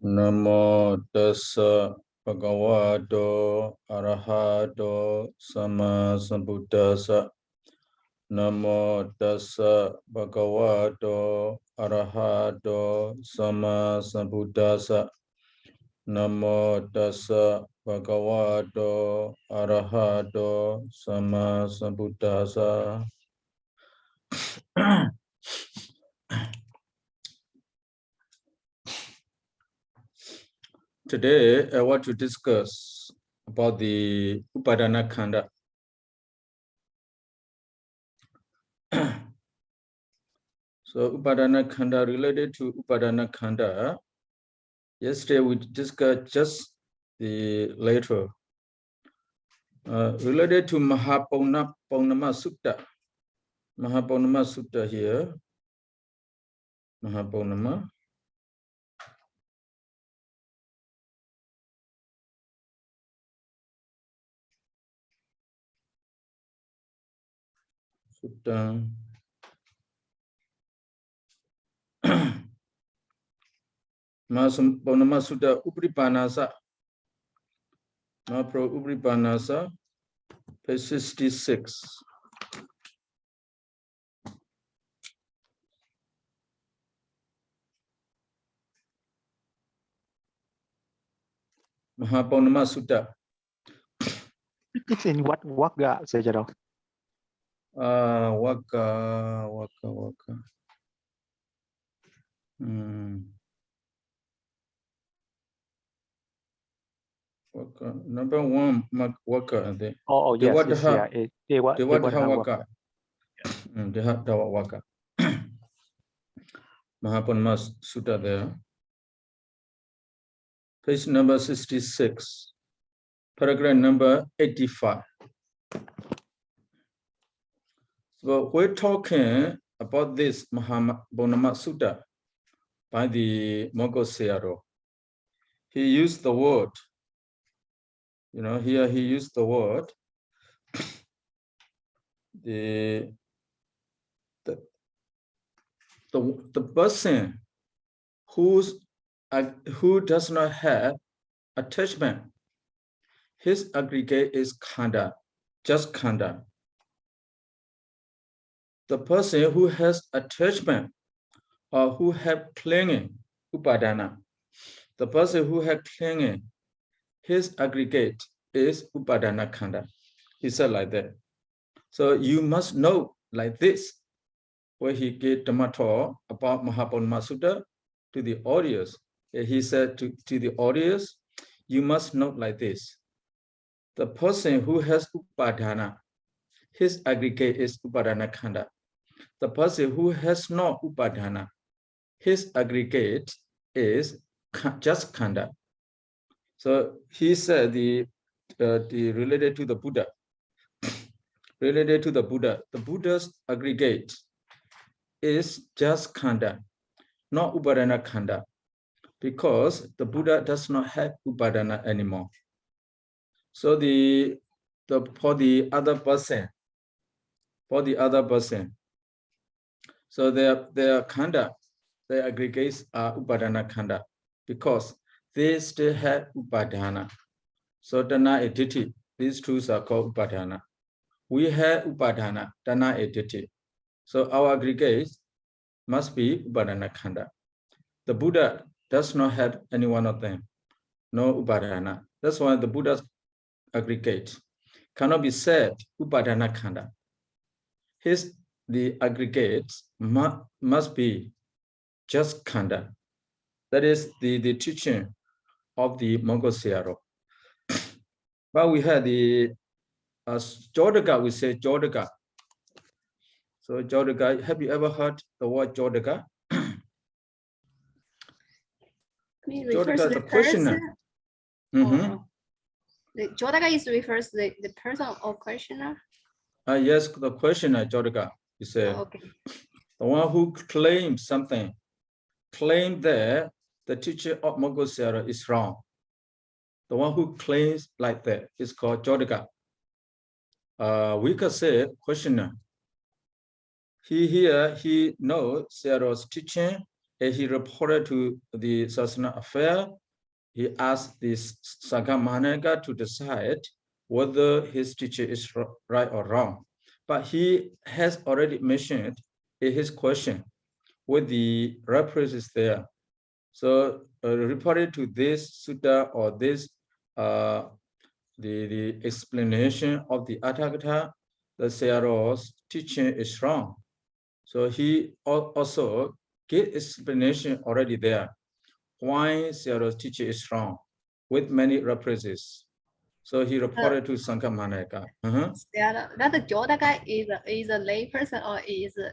Namo tassa bhagavato arahato sama sambuddhassa. Namo tassa bhagavato arahato sama sambuddhassa. Namo tassa bhagavato arahato sama sambuddhassa. Today, I want to discuss about the Upadana Khanda. So, Upadana Khanda, related to Upadana Khanda, yesterday we discussed just the later. Related to Mahapaunama Sutta. Mahapaunama Sutta here. Mahapaunama. Sutta. Mahapaunama Sutta Upripanasa. Mahapro Upripanasa, page 66. Mahapaunama Sutta. It's in what Vibhaṅga, Sayadaw? Waka. Waka. Number one, Waka, I think. Oh, yes, yeah. Devadaha Waka. Devadaha Waka. Mahapaunama Sutta there. Page number 66. Paragraph number 85. So we're talking about this Mahapaunama Sutta by the Mongol Sayadaw. He used the word, here he used the word, the person who does not have attachment, his aggregate is khanda, just khanda. The person who has attachment or who have clinging, upadana. The person who has clinging, his aggregate is upadana khanda. He said like that. So you must know like this, where he gave Dhamma about Mahapaunama Sutta to the audience. He said to the audience, you must know like this. The person who has upadana, his aggregate is upadana khanda. The person who has no upadana, his aggregate is just khanda. So he said the related to the Buddha. Related to the Buddha, the Buddha's aggregate is just khanda, not upadana khanda, because the Buddha does not have upadana anymore. So for the other person, so their khanda, their aggregates are upadana khanda, because they still have upadana. So dana and ditti, these two are called upadana. We have upadana, dana and ditti. So our aggregates must be upadana khanda. The Buddha does not have any one of them, no upadana. That's why the Buddha's aggregate cannot be said upadana khanda. The aggregates must be just khanda. That is the teaching of the Mongol Sayadaw. But we had the Jodaka, we say Jodaka. So Jodaka, have you ever heard the word Jodaka? Jodaka is the questioner. The Jodaka is refers to the person or questioner? Yes, the questioner, Jodaka, you say. Okay. The one who claims something, claim that the teacher of Mongol Sayadaw is wrong. The one who claims like that is called Jodaka. We could say questioner. He knows Sayadaw's teaching and he reported to the Sasana affair. He asked this Sangha to decide whether his teacher is right or wrong. But he has already mentioned in his question with the references there. So reported to this sutta or this the explanation of the Aṭṭhakathā, the Sayadaw's teaching is wrong. So he also gave explanation already there why Sayadaw's teaching is wrong with many references. So he reported to Sangha Maneka. That Jodaka is a lay person or is a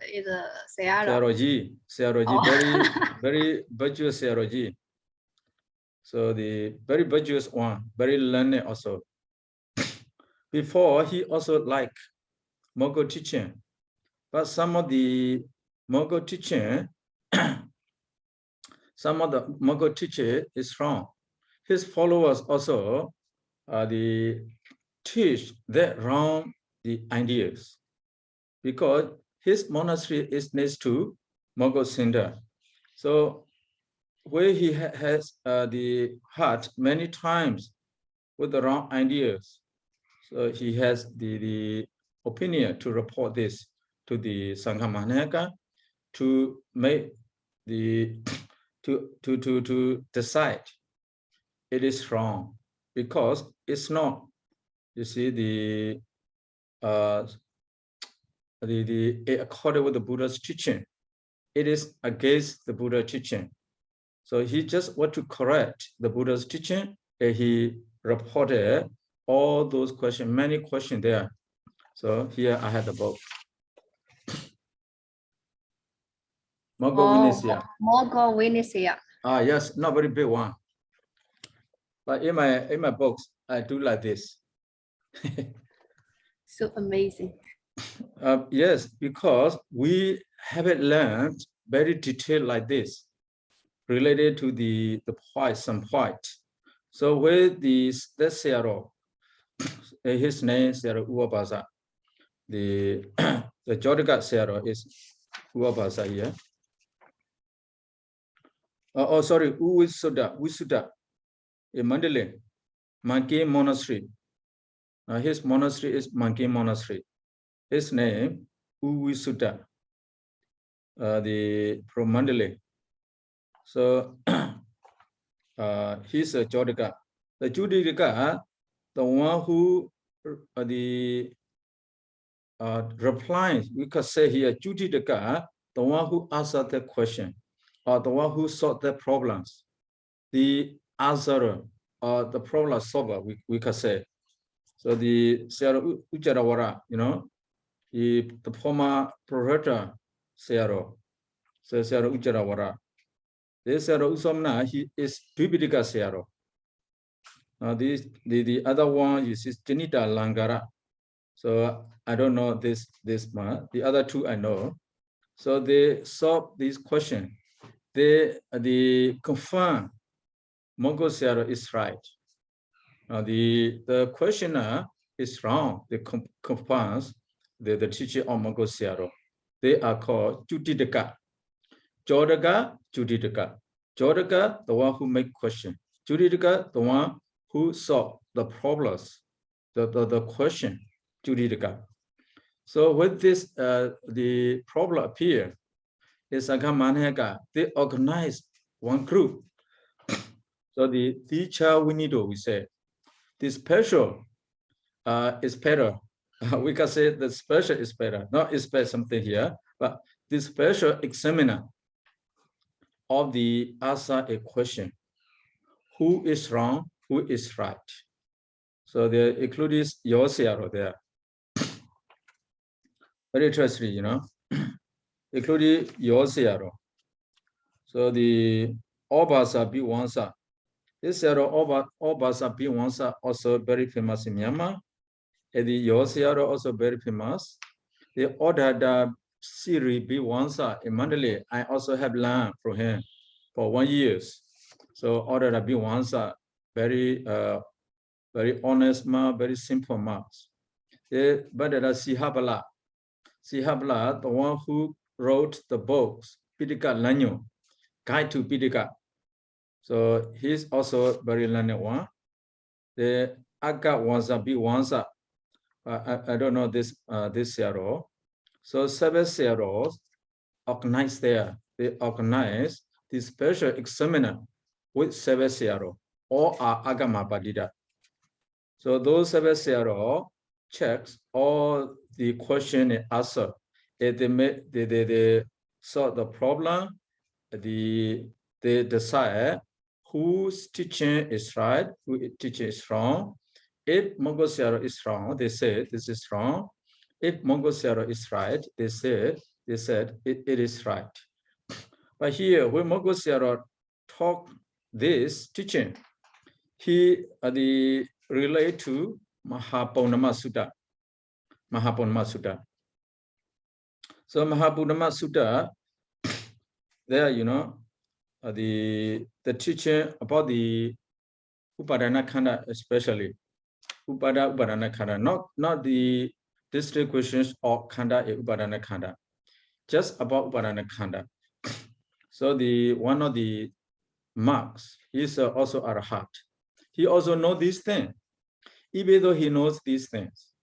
Sayadaw? Sayadaw, very virtuous Sayadaw. So the very virtuous one, very learned also. Before he also liked Mogul teaching, but some of the Mogul teaching, is wrong. His followers also teach that wrong the ideas, because his monastery is next to Mogul center. So where he has the heart many times with the wrong ideas, so he has the opinion to report this to the Sangha Maneka to make the to decide it is wrong, because it's not, you see, the according with the Buddha's teaching, it is against the Buddha teaching. So he just want to correct the Buddha's teaching, and he reported all those questions, many questions there. So here I had the book. Mogul-vinicchaya. Yes, not very big one. But in my books, I do like this. So amazing. Yes, because we haven't learned very detailed like this, related to the point, some point. So with this Sayadaw, his name is Sayadaw U Abhasa. The Jodaka Sayadaw is U Abhasa here. Oh, sorry, U Visuddha, in Mandalay, Monkey Monastery. His monastery is Monkey Monastery. His name U Visuddha, from Mandalay. So he's a Jodaka. The Judika, the one who replies, we could say here, Judika, the one who answered the question, or the one who solved the problems. The answerer, or the problem solver, we could say. So the Sayadaw Ujarawara, the former professor Sayadaw, so Sayadaw Ujarawara. This Sayadaw Usomna, he is Piṭaka Sayadaw. The other one is Janita Langara. So I don't know this one. The other two I know. So they solve this question. They confirm Mongol Sayadaw is right. The questioner is wrong. They confirms the teaching of Mongol Sayadaw. They are called Judika. Jodaka, Judika. Jodaka, the one who make question. Judika, the one who solve the problems, the question, Judika. So with this, the problem appear, the Sangha Maneka, they organize one group. So the teacher Winido, we say, the special is better. We can say the special is better, not expect something here, but the special examiner of the answer a question. Who is wrong? Who is right? So they include your Sayadaw there. Very interesting, including your Sayadaw. So the Abhasa Vibhaṅga-aṭṭhakathā. This Sayadaw Abhasa Vibhaṅga-aṭṭhakathā also very famous in Myanmar. And the your Sayadaw also very famous. The Odhada Siri Vibhaṅga-aṭṭhakathā in Mandalay, I also have learned from him for 1 year. So Odhada Vibhaṅga-aṭṭhakathā, very honest man, very simple man. But Sihabala, the one who wrote the books, Piṭaka, guide to Piṭaka. So he's also very learned one. The Aga Wansa B Wansa. I don't know this this Sayadaw. So 7 Sayadaws organized there. They organize the special examiner with 7 Sayadaw. All are Agama Padita. So those 7 Sayadaw checks all the question and answer. They solve the problem. They decide whose teaching is right, whose teaching is wrong. If Mongo Sayadaw is wrong, they say this is wrong. If Mongo Sayadaw is right, they said it is right. But here, when Mongo Sayadaw talk this teaching, he relate to Vibhaṅga-aṭṭhakathā Sutta. Vibhaṅga-aṭṭhakathā Sutta. So Vibhaṅga-aṭṭhakathā Sutta, there, the teaching about the Upadana Khanda, especially Upadana Khanda, not the district questions of Khanda and Upadana Khanda, just about Upadana Khanda. So the one of the marks is also Arhat. He also knows these things. Even though he knows these things,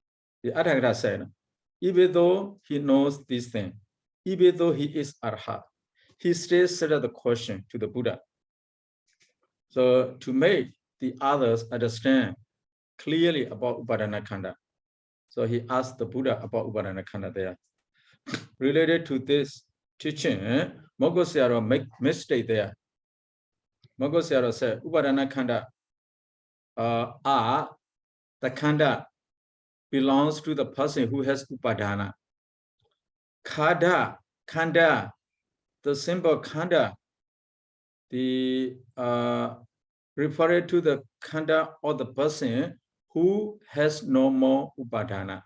the Aṭthakathā said, even though he knows these things, even though he is Arhat, he still said the question to the Buddha. So to make the others understand clearly about Upadana Khanda. So he asked the Buddha about Upadana Khanda there. Related to this teaching, Mongo Sayadaw make mistake there. Mongo Sayadaw said, Upadana Khanda are the Khanda belongs to the person who has Upadana. Khanda, the symbol Khanda, the referred to the Khanda or the person who has no more Upadana,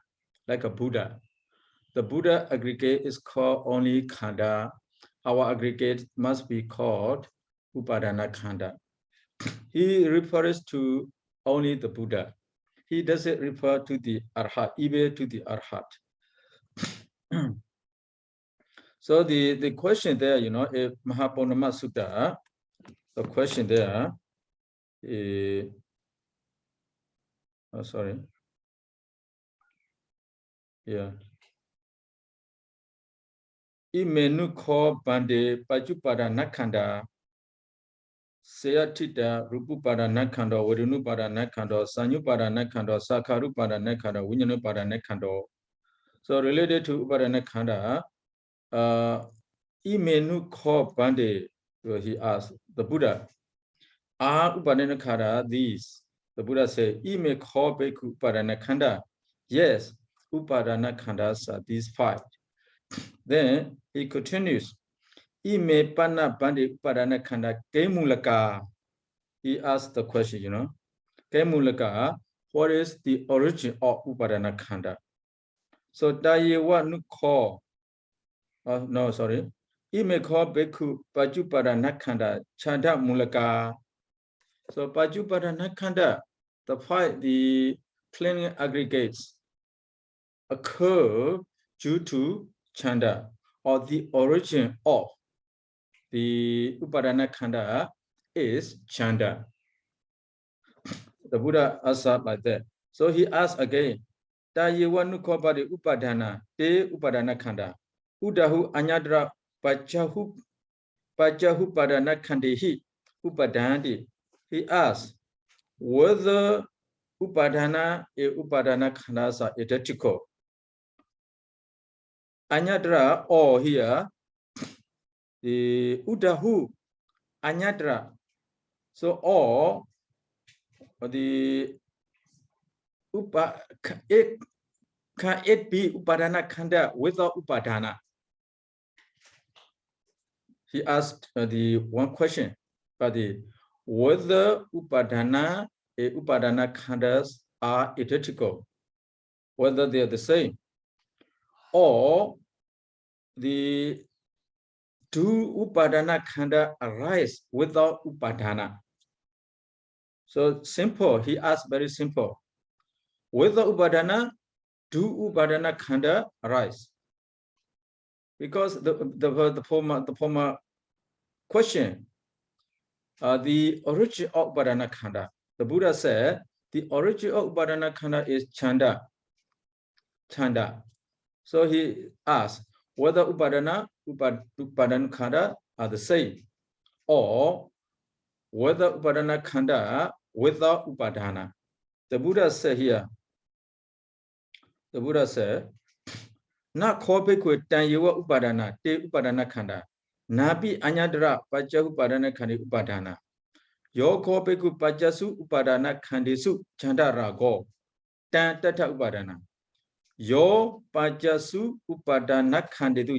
like a Buddha. The Buddha aggregate is called only Khanda. Our aggregate must be called Upadana Khanda. He refers to only the Buddha. He doesn't refer to the Arhat, even to the Arhat. So the question there, if Vibhaṅga-aṭṭhakathā Sutta, the question there, sorry. Yeah. Imenu ko bande pajupadana khanda Sayatita rupupadana khanda vedunupadana khanda sanyupadana khanda sakharupadana khanda vinyanupadana khanda. So related to upadana khanda, imenu ko bande, he asked the Buddha, are upadana khanda these? The Buddha said, ime ko beku upadana khanda. Yes, upadana khandas are these 5. Then he continues, ime panna bande upadana khanda kemulaka. He asked the question, kemulaka, what is the origin of upadana khanda? So dayewa nukho, no, sorry, ime ko beku pajupadana khanda chanda mulaka. So pajupadana khanda, the cleaning aggregates occur due to chanda, or the origin of the upadana khanda is chanda. The Buddha answered like that. So he asked again, Tayewa nukobadi upadana, te upadana khanda, udahu anyadra pajahu padana khandehi upadandi. He asked whether upadana and upadana khandas are identical. Anyadra, or here, the udahu, anyadra. So, or the can it be upadana khanda without upadana? He asked the one question, but whether upadana and upadana khandas are identical, whether they are the same, or do upadana khanda arise without upadana? So simple, he asked very simple. Whether upadana, do upadana khanda arise? Because the former question. The origin of Upadana Khanda. The Buddha said the origin of Upadana Khanda is Chanda. Chanda. So he asked whether Upadana Khanda are the same, or whether Upadana Khanda without Upadana. The Buddha said here, the Buddha said, Na Kopekwe Tanyewa Upadana, Te Upadana Khanda, Nabi Anyadra Pacha Upadana Khandi Upadana. Yo Kopeku Pachasu Upadana Khandisu Chanda Rago, Tan Tata Upadana. Yo Pachasu Upadana Khandidu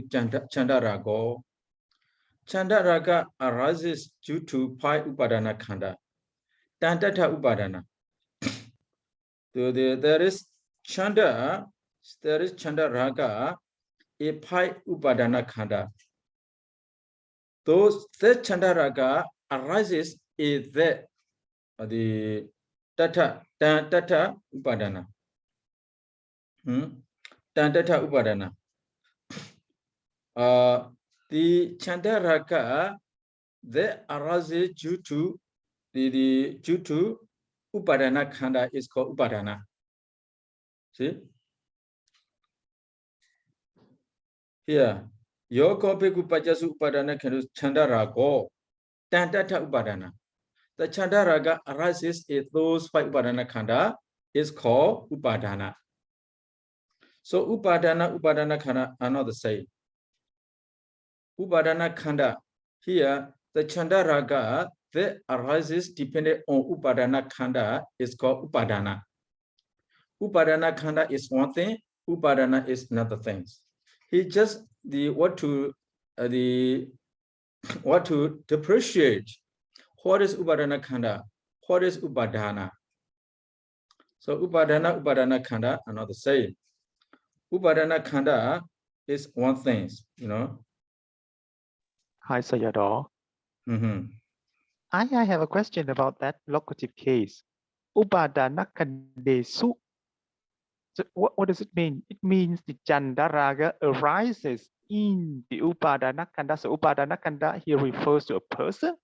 Chanda Rago. Chanda Raga arises due to Pai Upadana Khanda. Tan Tata Upadana. There is Chanda Raga, a Pai Upadana Khanda. That Chanda Raga arises is that the Tata Upadana. Tata Upadana. The Chanda Raga that arises due to due to Upadana Khanda is called Upadana. See? Here, Yoko Peku Pajasu Upadana Khanda Chanda Rago, Tantata Upadana. The Chanda Raga arises in those 5 Upadana Khanda is called Upadana. So Upadana Khanda are not the same. Upadana Khanda, here the Chanda Raga that arises depending on Upadana Khanda is called Upadana. Upadana Khanda is one thing, Upadana is another thing. He just what to depreciate. What is Upadana Khanda? What is Upadana? So Upadana Khanda are not the same. Upadana Khanda is one thing, you know. Hi, Sayadaw. I have a question about that locative case. Upadana Khandesu. So what does it mean? It means the Chanda Raga arises in the Upadana Khanda. So Upadana Khanda here refers to a person?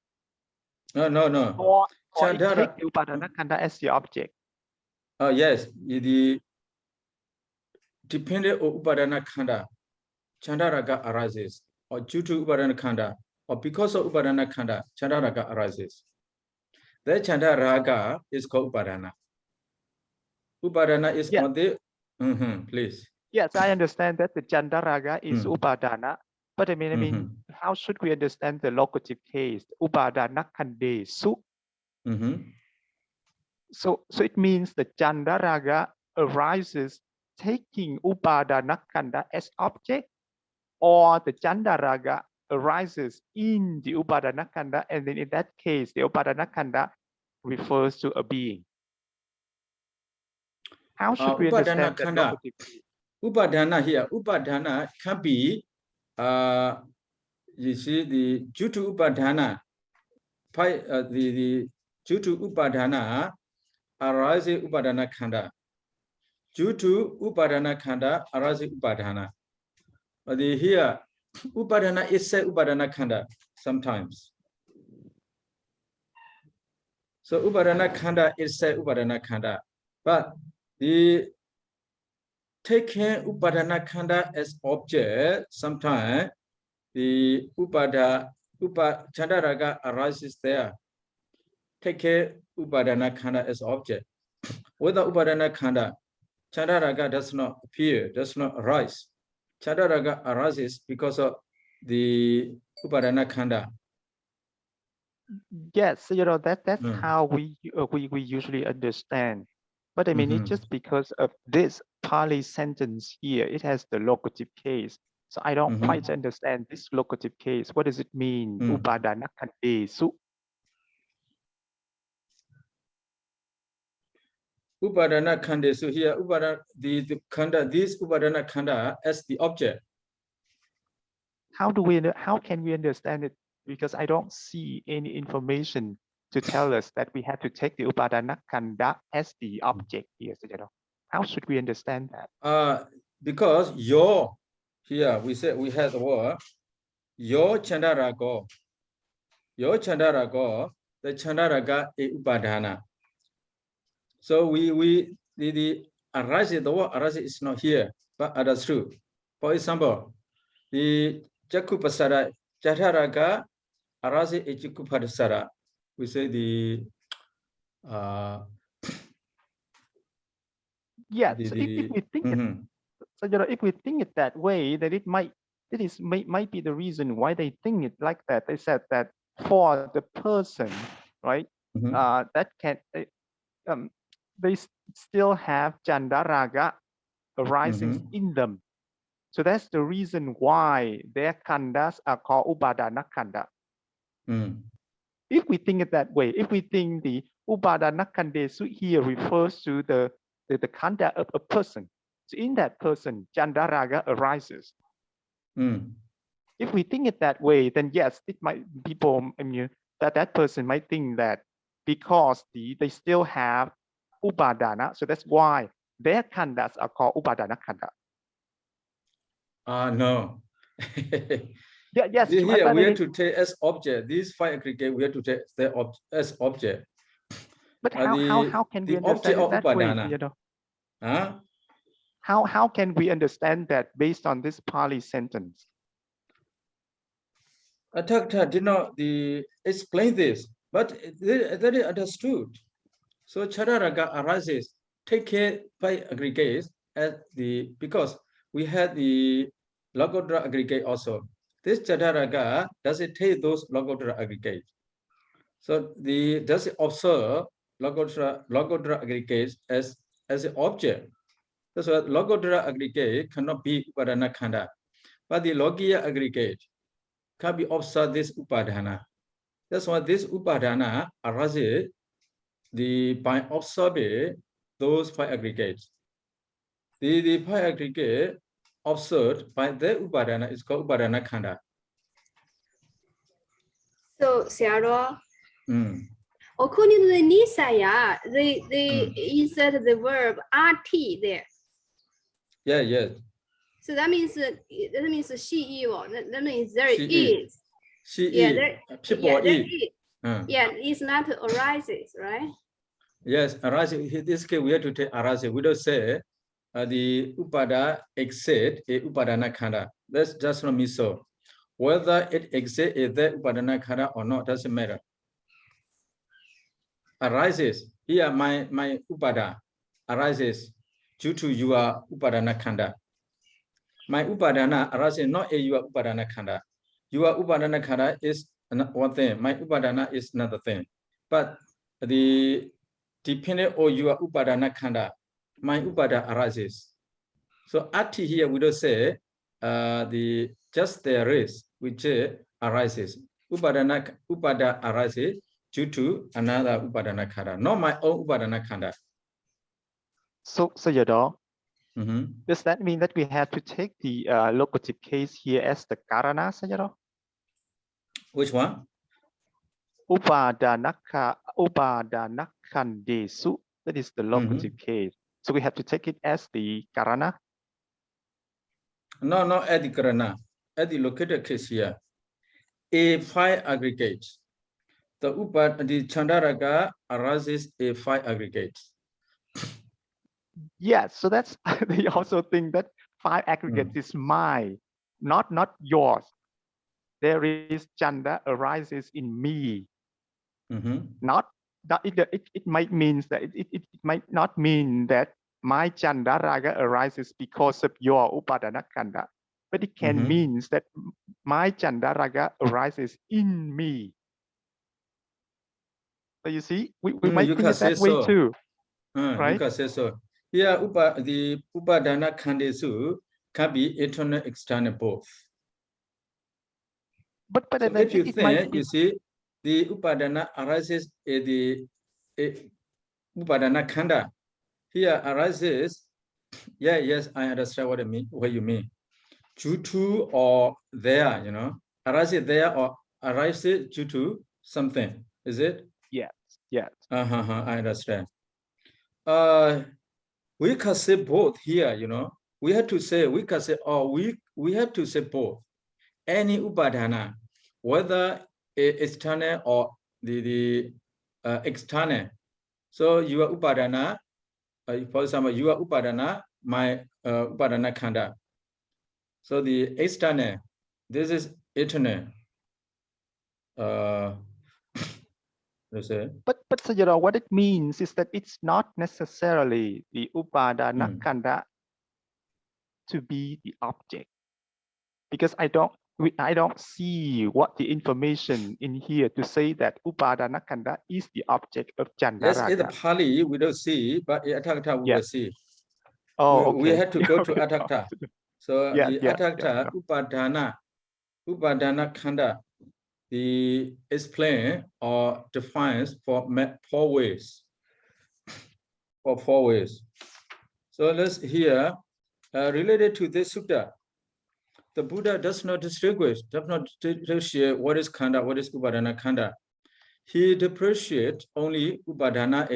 No. Or it takes the Upadana Khanda as the object? Yes, depending on Upadana Khanda, Chanda Raga arises, or due to Upadana Khanda, or because of Upadana Khanda, Chanda Raga arises. That Chanda Raga is called Upadana. Upadana is on the, please. Yes, I understand that the Chanda Raga is Upadana, but I mean, how should we understand the locative case, Upadana Khandesu? So it means the Chanda Raga arises taking Upadana Khanda as object, or the Chanda Raga arises in the Upadana Khanda, and then in that case, the Upadana Khanda refers to a being. How should we understand that locative case? Upadana here, Upadana can be, you see, the due to Upadana, due to Upadana arises Upadana Khanda. Due to Upadana Khanda arises Upadana. Here, Upadana is said Upadana Khanda sometimes. So Upadana Khanda is said Upadana Khanda, but the taking Upadana Khanda as object, sometimes the Chanda Raga arises there. Take Upadana Khanda as object. Without Upadana Khanda, Chanda Raga does not appear, does not arise. Chanda Raga arises because of the Upadana Khanda. Yes, you know, that's how we usually understand. But I mean, it's just because of this Pali sentence here, it has the locative case. So I don't quite understand this locative case. What does it mean? Upadana Khandesu. Upadana Khandesu here, the Khanda, this Upadana Khanda as the object. How can we understand it? Because I don't see any information to tell us that we have to take the Upadana Khanda as the object here. How should we understand that? Because your, here we said we had the word, your Chanda Raga. Your Chandaraga, the Chandaraga is Upadana. So the arise, the word arise is not here, but others true. For example, the Jakupasara, Chandaraga, arise is Jakupasara. We say the yeah. So if we think it, so if we think it that way, then it might be the reason why they think it like that. They said that for the person, right? That can they still have Chandaraga arising in them. So that's the reason why their khandas are called Upadana Khanda. If we think it that way, if we think the Upadana Khandesu here refers to the khanda of a person, so in that person, Chandaraga arises. If we think it that way, then yes, it might people, I mean, that person might think that because they still have Upadana, so that's why their khandas are called Upadana Khanda. No. Yes. Here we have to take as object. These 5 aggregate we have to take as object. But how can we understand it that way? How can we understand that based on this Pali sentence? Aṭṭhakathā did not explain this, but that is understood. So Chandaraga arises, take care by aggregates as because we had the Logotra aggregate also. This Chandaraga does it take those Logotra aggregates? So does it observe Logotra aggregates as an object? So Logotra aggregate cannot be Upadana Khanda, but the Logiya aggregate can be observed this Upadana. That's why this Upadana arises by observing those 5 aggregates. The 5 aggregate observed by the Upadana is called Upadana Khanda. So, Sayadaw, according to the Nisaya, they insert the verb RT there. Yeah, yes. So that means she evil. That means there is. She is. People is. Yeah, it's not arises, right? Yes, arises. In this case, we have to take arises. We don't say the Upada exit a Upadana Khanda. That's just not me so. Whether it exists is the Upadana Khanda or not doesn't matter. Arises. Here, my Upada arises due to your Upadana Khanda. My Upadana arises not a your Upadana Khanda. Your Upadana Khanda is one thing. My Upadana is another thing. But depending on your Upadana Khanda, my Upada arises. So Ati here we don't say just there is, which arises. Upada arises due to another Upadana Khanda, not my own Upadana Khanda. So Sayadaw, does that mean that we have to take the locative case here as the Karana, Sayadaw? Which one? Upadanakhandesu. That is the locative case. So we have to take it as the Karana? No, not at the Karana. At the located case here. A 5 aggregate. The Chandaraga arises a 5 aggregate. Yes, so that's they also think that 5 aggregates is mine, not yours. There is Chanda arises in me. Not that it might mean that it might not mean that my Chandaraga arises because of your Upadana Khanda, but it can mean that my Chandaraga arises in me. So you see, we might think it that way too. Right? You can say so. Here, the Upadana Khandesu can be internal, external, both. But so if you think, you see, the Upadana arises at the Upadana Khanda. Here arises, yes, I understand what you mean. Due to or there, arises there or arises due to something, is it? Yes. I understand. We can say both here, we have to say, we can say, we have to say both. Any Upadana, whether external or the external. So you are upadana. For example, you are upadana, my upadana khanda. So the external, this is eternal. Let's say. But Sayadaw, what it means is that it's not necessarily the upadana khanda to be the object, because I don't see what the information in here to say that upadana khanda is the object of Chandaraga. Yes, in the Pali we don't see, but in Aṭṭhakathā we will see. Oh, okay. We had to go to Aṭṭhakathā. So the Aṭṭhakathā upadana khanda, the explain or defines for 4 ways. For 4 ways. So let's hear related to this sutta. The Buddha does not distinguish, does not differentiate what is khanda, what is upadana khanda. He differentiates only upadana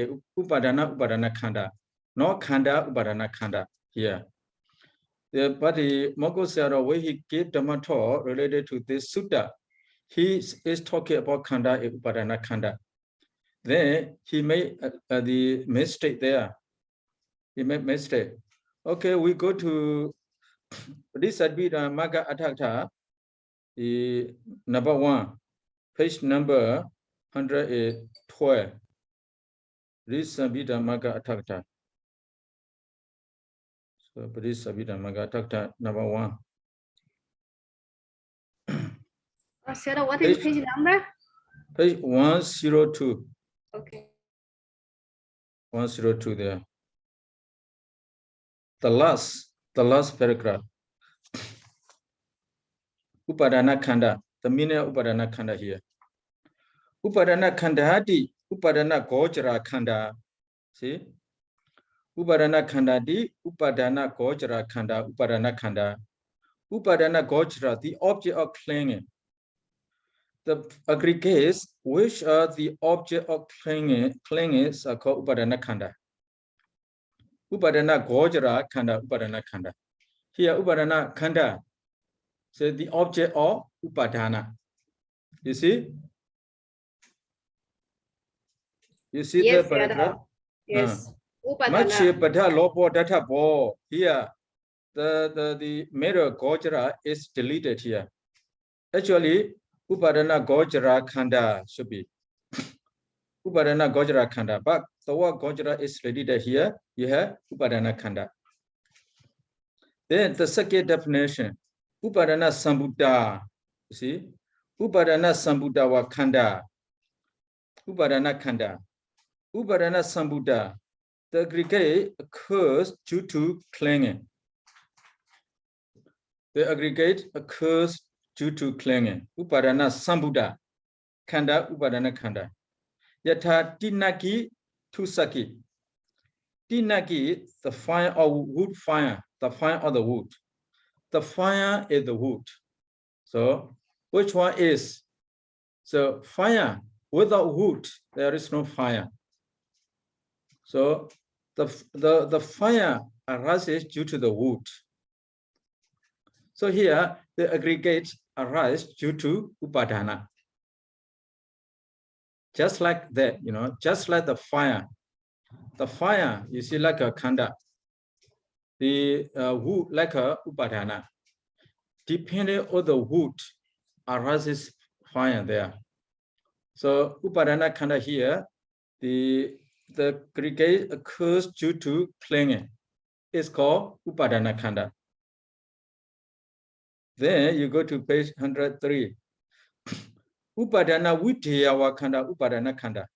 khanda, not khanda upadana khanda here. But the Mongo Sayadaw, when he gave Dhamma talk related to this sutta, he is talking about khanda and upadana khanda. Then he made the mistake there. He made mistake. Okay, we go to this Vibhaṅga-aṭṭhakathā, the number 1, page number 112. This Vibhaṅga-aṭṭhakathā. So this Vibhaṅga-aṭṭhakathā, number 1. Sayadaw, what is page number? Page 102. Okay. 102 there. The last paragraph. Upadana khanda. The meaning of upadana khanda here. Upadana khanda di upadana gojara khanda. See? Upadana khanda di upadana gojara khanda. Upadana khanda. Upadana gojara, the object of clinging. The aggregates which are the object of clinging are called upadana khanda. Upadana gojara khanda, upadana khanda. Here upadana khanda, so the object of upadana. You see? You see yes, the paragraph? Yes. Machi pada lopo data bo. Here, the mirror gojara is deleted here. Actually, upadana gojara khanda should be. Upadana gojara khanda, but the word gojara is deleted here. You have upadana khanda. Then the second definition, upadana sambuddha. You see, upadana sambuddha wa khanda. Upadana khanda. Upadana sambuddha. The aggregate occurs due to clinging. The aggregate occurs due to clinging. Upadana sambuddha. Khanda upadana khanda. Yatha tinaki tusaki. Tinaki, the fire of wood fire. The fire of the wood. The fire is the wood. So which one is? So fire without wood, there is no fire. So the fire arises due to the wood. So here the aggregate arises due to upadana. Just like that, just like the fire. The fire, you see, like a khanda. The wood, like a upadana. Depending on the wood, arises fire there. So upadana khanda here, the aggregate occurs due to clinging. It's called upadana khanda. Then you go to page 103. Upadana vidya wa khanda, upadana khanda.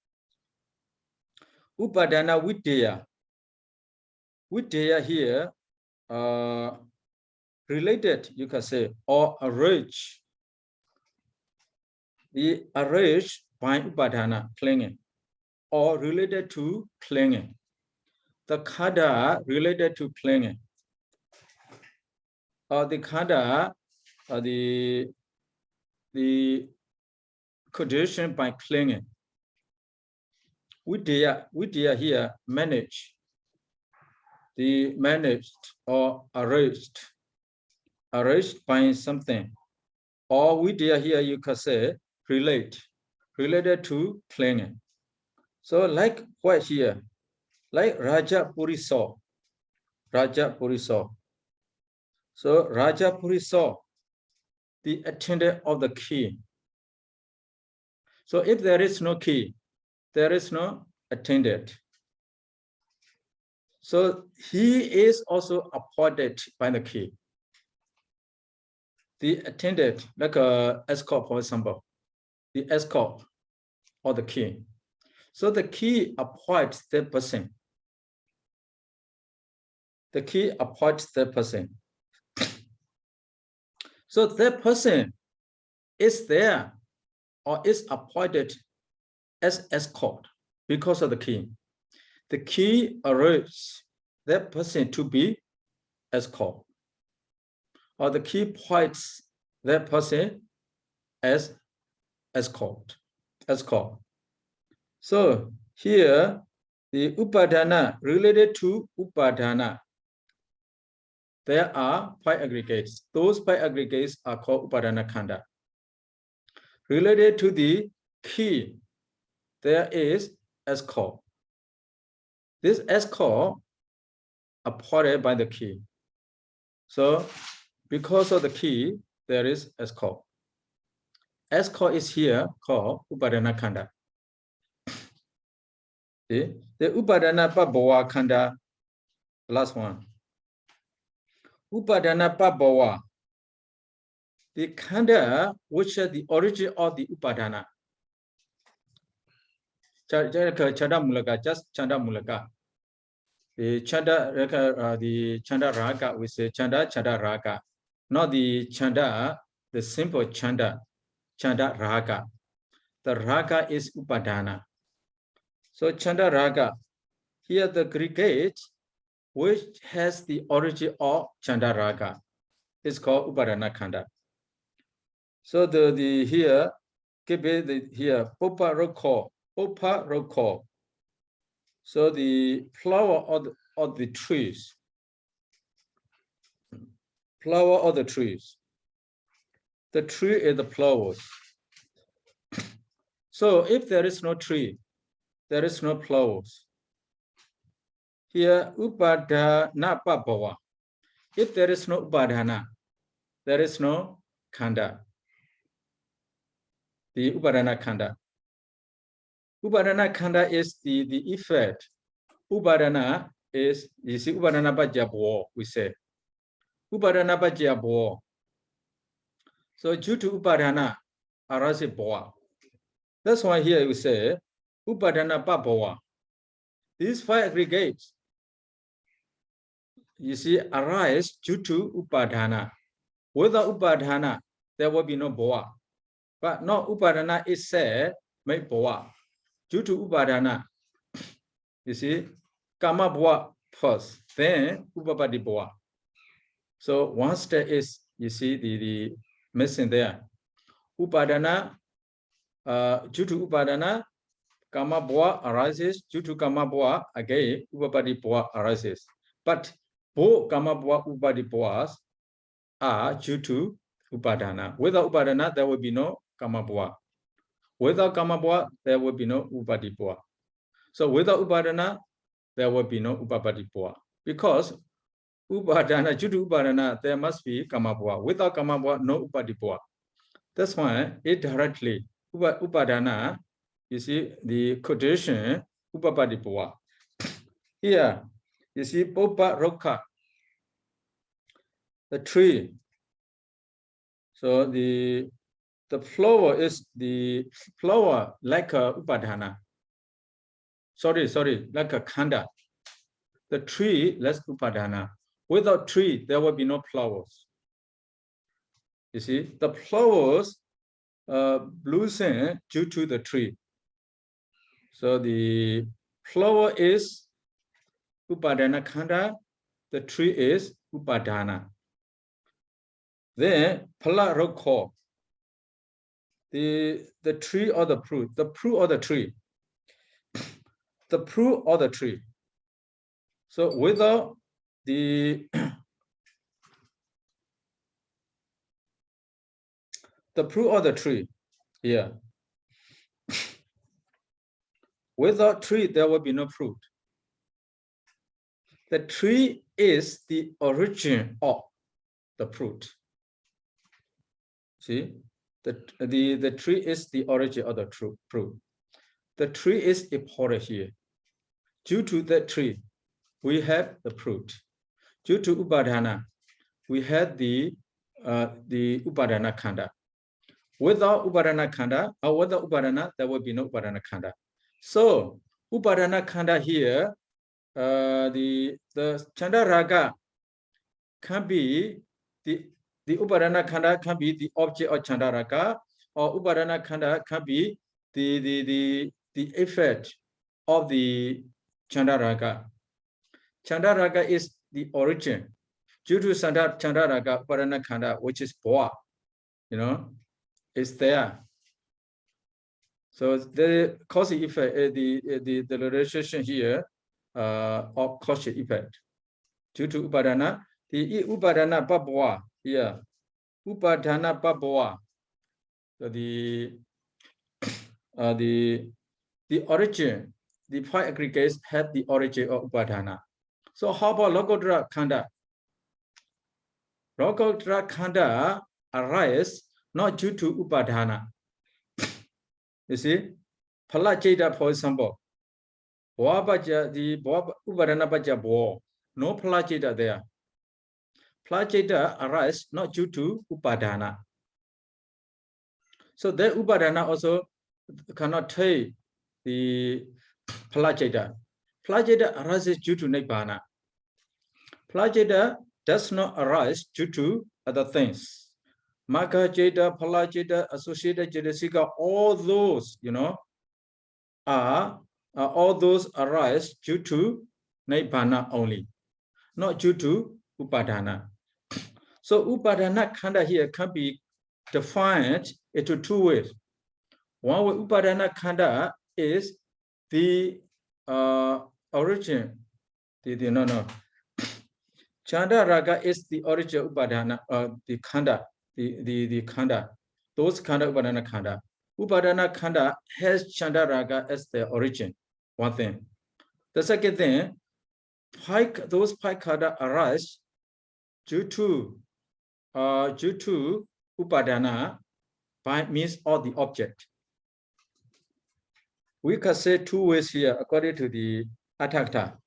Upadana vidya. Vidya here, related, you can say, or arranged. The arranged by upadana, clinging, or related to clinging. The khanda related to clinging. Or the khanda, the condition by clinging. Vidya here, managed. The managed or arranged by something. Or vidya here, you can say, related to clinging. So like what here? Like Raja Puriso. So Raja Puriso, the attendant of the key. So if there is no key, there is no attendant. So he is also appointed by the key. The attendant, like a escort, for example, the escort or the key. So the key appoints the person. The key appoints the person. So that person is there or is appointed as escort because of the key. The key arranges that person to be escort, or the key points that person as escort. So here, the upadana related to upadana, there are 5 aggregates. Those 5 aggregates are called upadana khanda. Related to the key, there is escort. This escort appointed by the key. So because of the key, there is escort. Escort is here called upadana khanda. The upadana pabhava khanda, last one. Upadana pabhava, the khanda which is the origin of the upadana. Chanda mulaka, just chanda mulaka. The chanda raga, we say chanda raga. Not the chanda, the simple chanda raga. The raga is upadana. So chanda raga, here the aggregate which has the origin of chanda raga is called upadana khanda. So the here, keep it here, popa roko. So the flower of the trees. Flower of the trees. The tree is the flowers. So if there is no tree, there is no flowers. Here, upadana pabhava. If there is no upadana, there is no khanda. The upadana khanda. Upadana khanda is the effect. Upadana is, you see, upadana bhajya bhava, we say. Upadana bhajya bhava. So due to upadana, arises bhava. That's why here we say, upadana pabhava. These 5 aggregates, you see, arise due to upadana. Without upadana, there will be no bhava. But no upadana is said, make bhava. Due to upadana, you see, kama bhava first, then upapati bhava. So one step is, you see, the missing there. Upadana, due to upadana, kama bhava arises. Due to kama bhava, again, upapati bhava arises. But both kama bhava, upapati bhavas are due to upadana. Without upadana, there will be no kama bhava. Without kama bhava, there will be no upapati bhava. So without upadana, there will be no upapati bhava. Because upadana, due to upadana, there must be kama bhava. Without kama bhava, no upapati bhava. That's why it directly, upadana, you see the quotation, upapati bhava. Here, you see popa roka, the tree. So the flower is the flower like a upadana. Sorry, like a khanda. The tree, less upadana. Without tree, there will be no flowers. You see, the flowers blossom due to the tree. So the flower is upadana khanda, the tree is upadana. Then phala roko, the tree or the fruit or the tree. The fruit or the tree. So without the fruit or the tree, here, Without tree, there will be no fruit. The tree is the origin of the fruit. See, the tree is the origin of the fruit. The tree is important here. Due to that tree, we have the fruit. Due to upadana, we have the upadana khanda. Without upadana khanda, or without upadana, there will be no upadana khanda. So upadana khanda here, the chandaraga can be the upadana khanda can be the object of chandaraga, or upadana khanda can be the effect of the chandaraga. Chandaraga is the origin. Due to chandaraga, upadana khanda, which is bhava, is there. So the cause effect, the relationship here of cause effect. Due to upadana, the upadana bhava here, upadana bhava, the origin, the five aggregates have the origin of upadana. So how about Lokottara khanda? Lokottara khanda arises not due to upadana. You see, Palachita, for example, the upadana baja bo, no Palachita there. Palachita arises not due to upadana. So that upadana also cannot take the Palachita. Palachita arises due to nibbana. Palachita does not arise due to other things. Magga Jeta, Palachita, associated Jedasika, all those, are all those arise due to nibbana only, not due to upadana. So upadana khanda here can be defined into two ways. One way upadana khanda is the origin. Chandaraga is the origin of upadana, the khanda. The khanda, those khanda upadana khanda. Upadana khanda has chandaraga as the origin, one thing. The second thing, those five khanda arise due to upadana by means of the object. We can say two ways here according to the Aṭṭhakathā.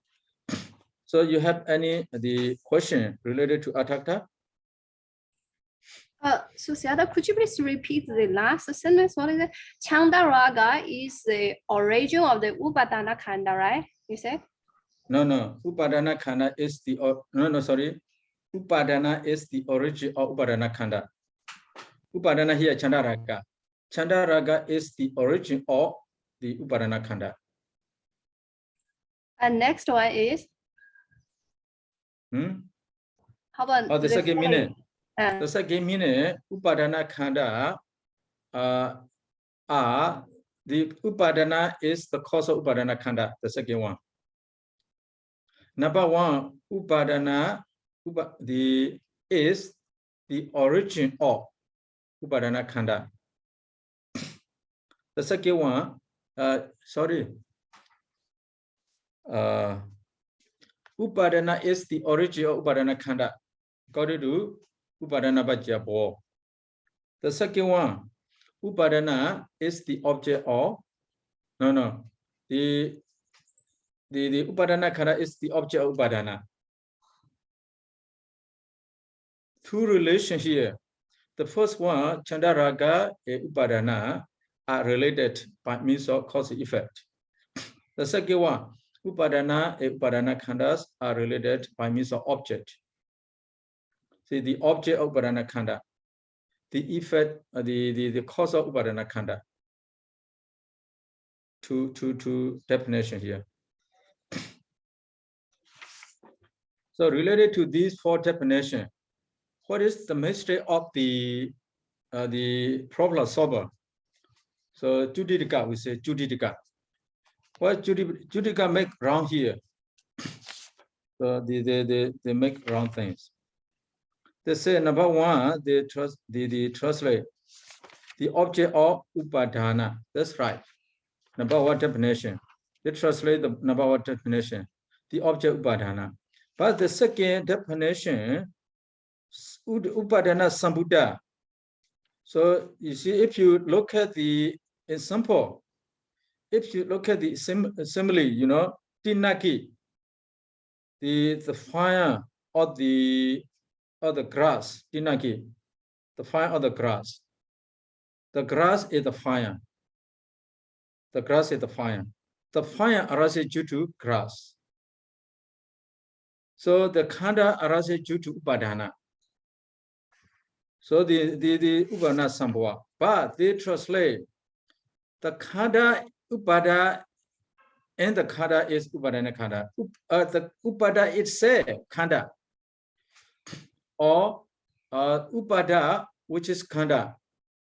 So you have the question related to Aṭṭhakathā? So Sayadaw, could you please repeat the last sentence? What is it? Chandaraga is the origin of the upadana khanda, right? You said? No. Upadana khanda is the Upadana is the origin of upadana khanda. Upadana here chandaraga. Chandaraga is the origin of the upadana khanda. And next one is? How about the second minute? The second meaning, upadana khanda, the upadana is the cause of upadana khanda, the second one. Number one, upadana is the origin of upadana khanda. The second one, upadana is the origin of upadana khanda. According to upadana bhajya bo. The second one, upadana is the object of the upadana khanda is the object of upadana. Two relations here. The first one, chandaraga and upadana are related by means of cause and effect. The second one, upadana and upadana khandas are related by means of object. See, the object of upadana khanda, the effect, the cause of upadana khanda. Two definition here. So related to these four definitions, what is the mystery of the problem solver? So Judika, we say Judika. What Judika make wrong here? So they make wrong things. They say number one, they translate the object of upadana. That's right. Number one definition. They translate the number one definition, the object upadana. But the second definition, upadana sambuddha. So you see, if you look at the example, if you look at the simile, you know, tinaki, the fire of the grass, tinaki, the fire of the grass. The grass is the fire. The grass is the fire. The fire arises due to grass. So the khanda arises due to upadana. So the upadana sambhava. But they translate the khanda upada and the khanda is upadana khanda. The upada itself khanda. Or upada, which is khanda,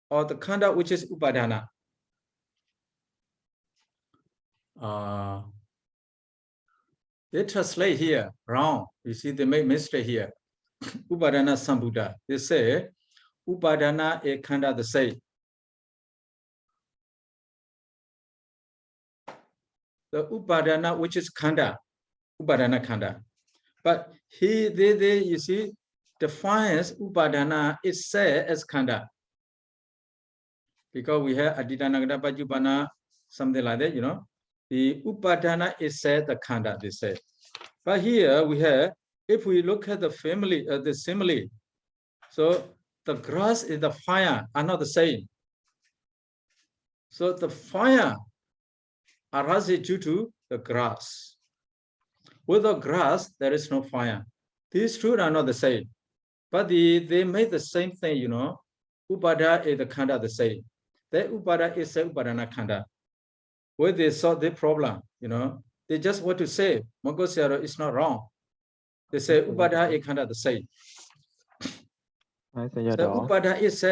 or the khanda, which is upadana. They translate here wrong. You see, they make mistake here. Upadana sambuddha. They say upadana is khanda the same. The upadana, which is khanda, upadana khanda. But they you see, defines upadana itself as khanda. Because we have adityanagata pajupana, something like that, you know. The upadana is said the khanda, they say. But here we have, if we look at the family, the simile, so the grass and the fire are not the same. So the fire arises due to the grass. Without grass, there is no fire. These two are not the same. But they make the same thing, you know. Upada is the khanda the same. The upada is the upadana khanda. When they solve the problem, you know, they just want to say, Mangosiyaro is not wrong. They say, upada is khanda the same. The upada is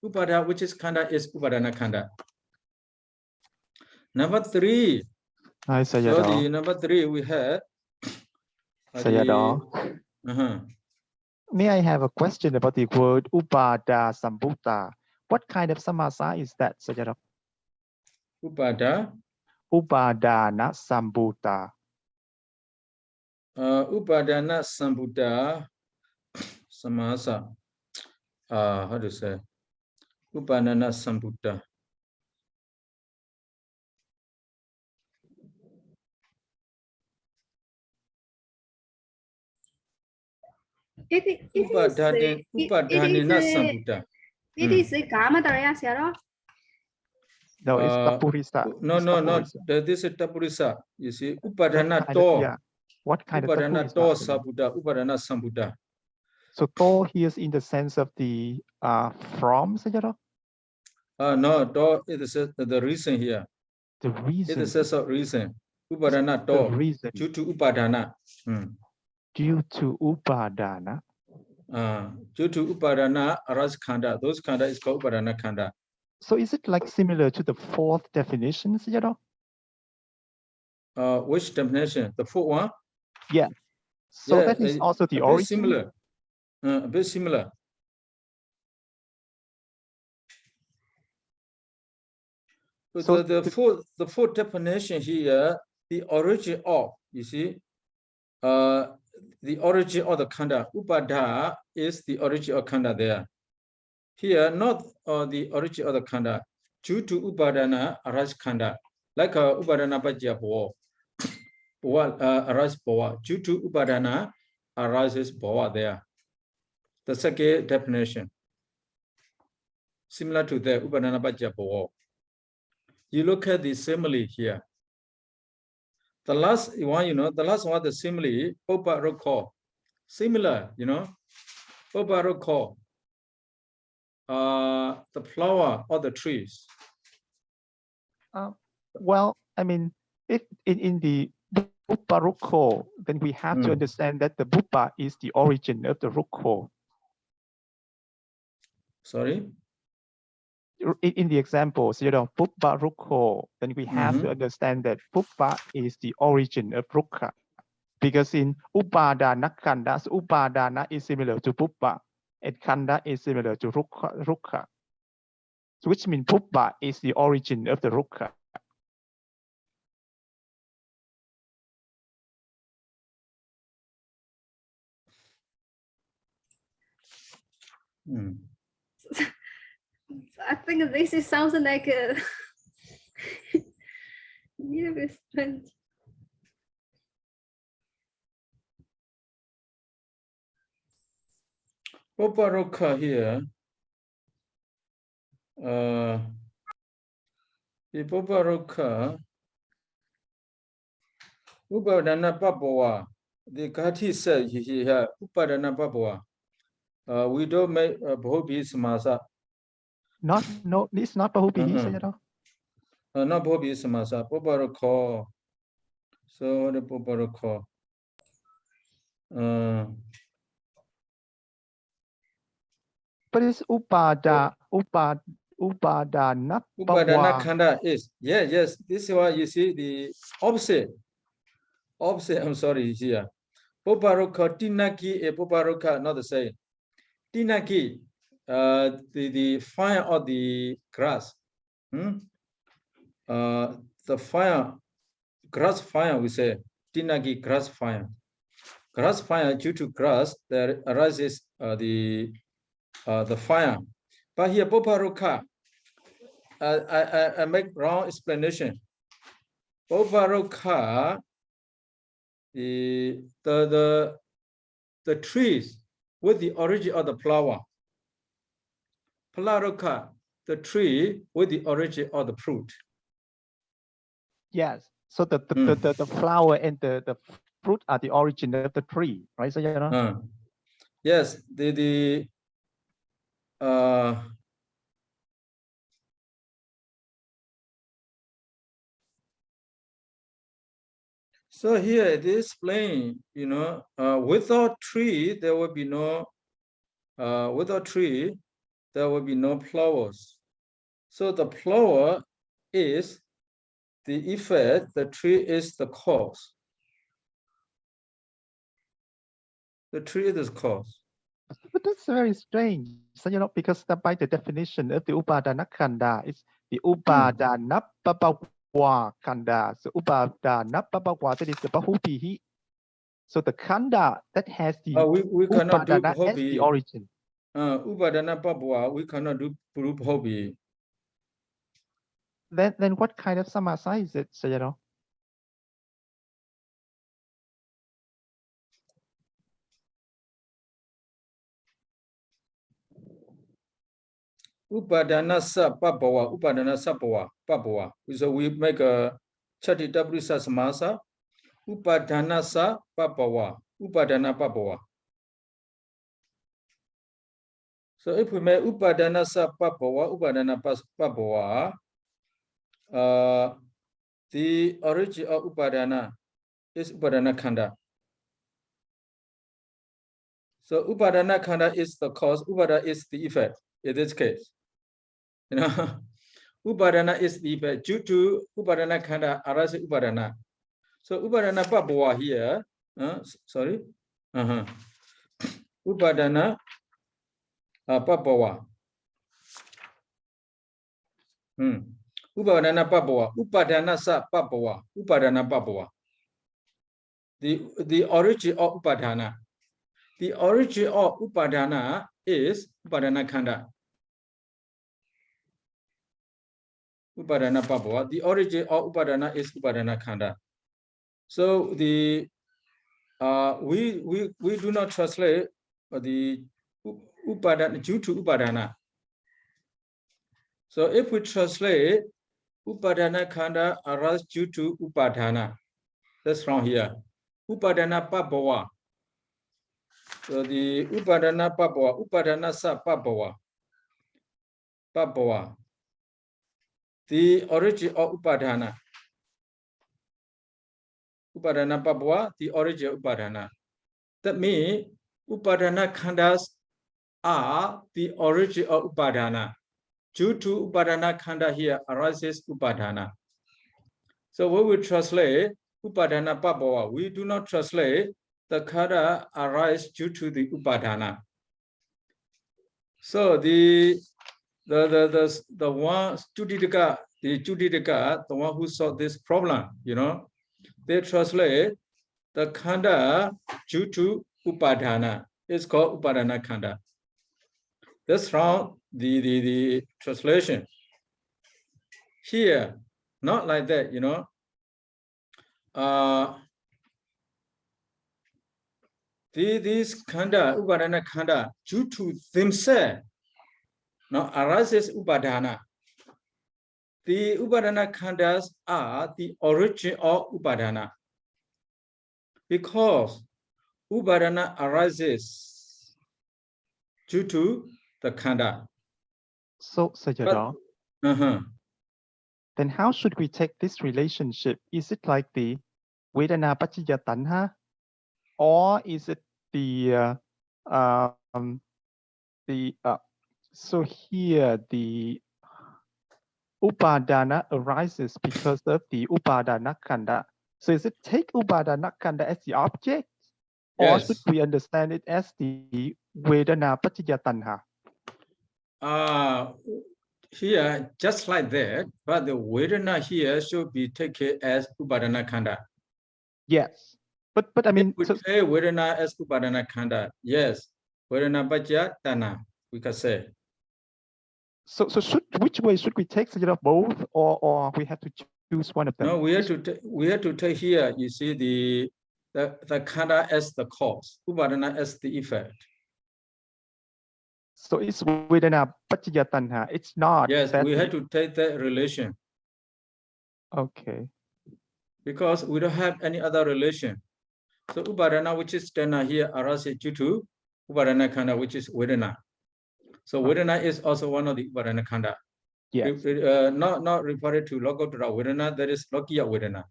upada, which is khanda, is upadana khanda. Number 3. So the number 3 we have. Sayadaw. May I have a question about the word upada sambuddha? What kind of samasa is that, Sayadaw? Upadana sambuddha. Upadana sambuddha samasa. How to say? Upadana sambuddha. It is a Kamadaya, Sayadaw. No, it's tapurisa. No. This is tapurisa. You see, upadana to. What kind upadana of to sambuddha, upadana sambuddha. So to here is in the sense of the from, Sayadaw? No, to is the reason here. The reason. It is a reason. Upadana to. The reason. Due to upadana. Due to upadana. Due to upadana arise khanda. Those khanda is called upadana khanda. So is it like similar to the 4th definition, Sayadaw? Which definition? The 4th one? Yeah. So that is also the origin. Similar. A bit similar. So the fourth definition here, the origin of, you see, the origin of the khanda, upada is the origin of khanda there. Here, not the origin of the khanda, due to upadana arise khanda, like upadana pajya bhava, arise bhava, due to upadana arises bhava there. The second definition, similar to the upadana pajya bhava. You look at the simile here. The last one, you know, the simile, oparoko, similar, you know, oparoko, the flower or the trees. Well, I mean, if in the bupa, then we have to understand that the bupa is the origin of the rukho. Sorry? In the examples, you know, bupa rukho, then we have to understand that bupa is the origin of rukha. Because in upadana khanda, so upadana is similar to bupa, and khanda is similar to rukha. So which means bupa is the origin of the rukha. I think this is sounds like a little bit strange. Uparokha here. The Uparokha, Upadana Papawa, the Kati said here, Upadana Papawa. We don't make Bhobi Samasa. No, it's not Bahubi, Sayadaw. Not Bhobi Samasa, Uparokha. So the Uparokha. But it's Upadana Upadana Papawa. Khanda is, yes, this is why you see the opposite, I'm sorry, here. Poparokha, Tinaki, a Poparokha, not the same. Tinaki, the fire of the grass. The fire, grass fire, we say. Tinaki, grass fire. Grass fire, due to grass, there arises the fire. But here, Poparokha, I make wrong explanation. Poparokha, the trees with the origin of the flower. Palaroka, the tree with the origin of the fruit. Yes. So the flower and the fruit are the origin of the tree, right? So yes, so here it is explained, without tree there will be no flowers. So the flower is the effect, the tree is the cause. The tree is the cause. But that's very strange. So because by the definition of the Upadana Khanda, it's the Upadana Papawa Khanda. So Upadana Papawa, that is the Bahubihi. So the Khanda that has the we cannot do Upadana as the origin. Upadana Papawa, we cannot do Purup. Then what kind of samasa is it, Upadana sa papawa. So we make a chati tabrisa samasa. Upadana sa papawa. Upadana papawa. So if we make upadana sa papawa, upadana papawa, the origin of upadana is upadana khanda. So upadana khanda is the cause, upadana is the effect in this case. Upadana is the effect. Due to upadana khanda arises upadana. So upadana papawa here, upadana papawa. Upadana papawa, upadana sa papawa, upadana papawa. The origin of upadana. The origin of upadana is upadana khanda. Upadana papawa. The origin of upadana is upadana khanda. So the we do not translate the upadana due to upadana. So if we translate upadana khanda arises due to upadana, that's from here. Upadana papawa. So the upadana papawa, upadana sa papawa. Papawa. The origin of upadana. Upadana papawa, the origin of upadana. That means upadana khandas are the origin of upadana. Due to upadana khanda here arises upadana. So when we translate upadana papawa, we do not translate the khanda arise due to the upadana. So the one Piṭaka, the one who solved this problem, they translate the khanda due to upadana. It's called upadana khanda. That's wrong. The translation. Here, not like that, you know. These khanda, upadana khanda, due to themselves, now arises upadana. The upadana khandas are the origin of upadana. Because upadana arises due to the khanda. So, Sayadaw, then how should we take this relationship? Is it like the Vedana Paccaya Tanha? Or is it so here the upadana arises because of the upadana khanda. So is it take upadana khanda as the object? Or should we understand it as the Vedana Paccaya Tanha? Here, just like that, but the Vedana here should be taken as upadana khanda. Yes. But I mean, we say Vedana as upadana khanda. Yes, Vedana Paccaya Tanha, we can say. So which way should we take both, or we have to choose one of them? No, we have to take here. You see the khanda as the cause, upadana as the effect. So it's Vedana Paccaya Tanha. It's not. Yes, we have to take that relation. Okay. Because we don't have any other relation. So upadana, which is tanha here, arises due to upadana khanda, which is Vedana. So Vedana is also one of the upadana khanda. Yes. Not referred to Lokottara Vedana, that is Lokiya Vedana.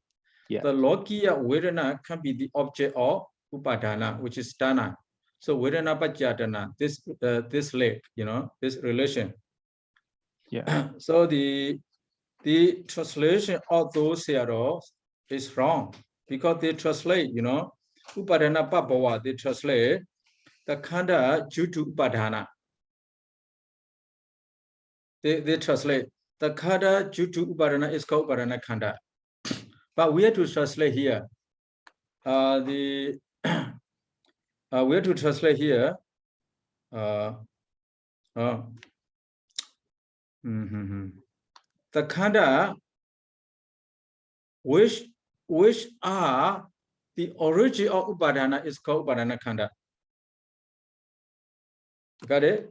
Yes. The Lokiya Vedana can be the object of upadana, which is tanha. So Vedana Paccaya Tanha, this link, you know, this relation. Yeah. So the translation of those Sayadaw is wrong because they translate, you know, upadana pabhava, they translate the khanda due to upadana. They translate the khanda due to upadana is called upadana khanda. But we have to translate here. We have to translate here. The khanda which are the origin of upadana is called upadana khanda. Got it?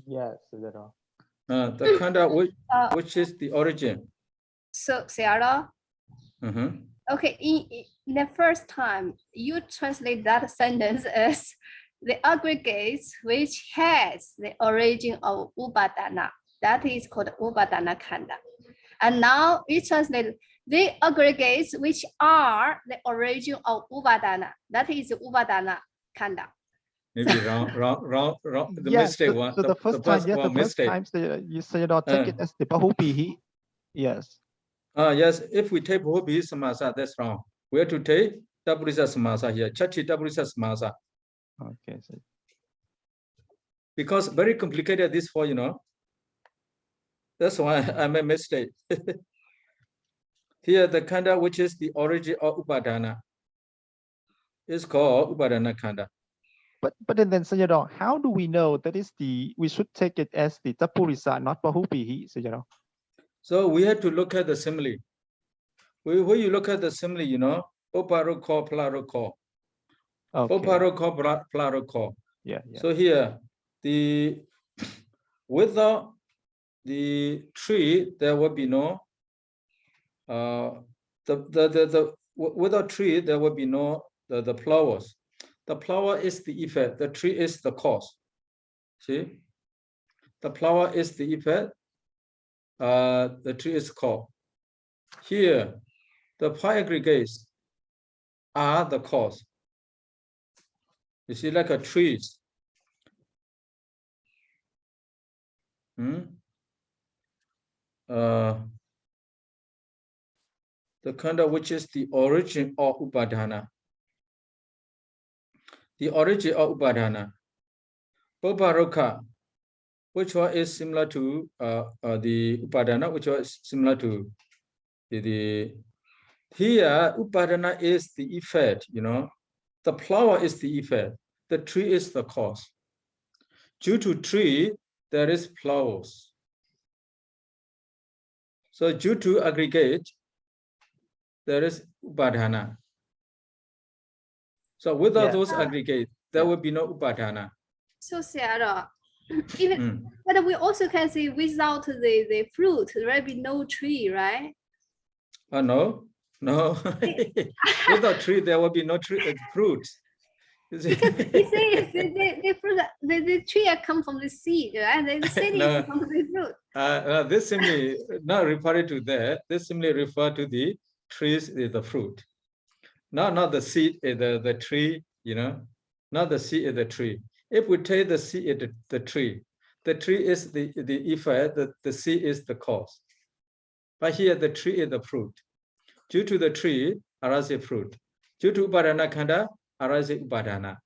Yes, Sayadaw. The khanda which is the origin. So Sayadaw. Okay, in the first time you translate that sentence as the aggregates which has the origin of upadana. That is called upadana khanda. And now you translate the aggregates which are the origin of upadana. That is upadana khanda. Maybe wrong. The yes, mistake one. So the first time you say take it as the bahubihi. Yes. Yes, if we take bahubihi samasa, that's wrong. We have to take taburisa samasa here. Chatti taburisa samasa. Okay. So. Because very complicated this for, you know. That's why I made a mistake. Here, the khanda, which is the origin of upadana, is called upadana khanda. But then Sayadaw, how do we know that is we should take it as the tapurisa, not bahubihi, Sayadaw? So we have to look at the simile. When you look at the simile, you know, oparoko, plaroko. Okay. Oparoko, plaroko. Yeah. So here, without the tree, there will be no without tree, there will be no the flowers. The flower is the effect, the tree is the cause. See? The flower is the effect, the tree is cause. Here, the pi aggregates are the cause. You see, like a trees. The khanda which is the origin of upadana. The origin of upadana. Uparoka, which one is similar to the upadana, which one is similar to the here upadana is the effect, you know. The flower is the effect, the tree is the cause. Due to tree, there is flowers. So due to aggregate, there is upadana. So without those aggregates, there will be no upadana. So Sayadaw, even but we also can say without the fruit, there will be no tree, right? Oh no. Without tree, there will be no fruit. Because he says the tree come from the seed, right? The seed is from the fruit. This simply not referring to that. This simply refer to the trees is the fruit. Not the seed is the tree, not the seed is the tree. If we take the seed is the tree is the effect, the seed is the cause. But here the tree is the fruit. Due to the tree, arises fruit. Due to upadana khanda, arises upadana.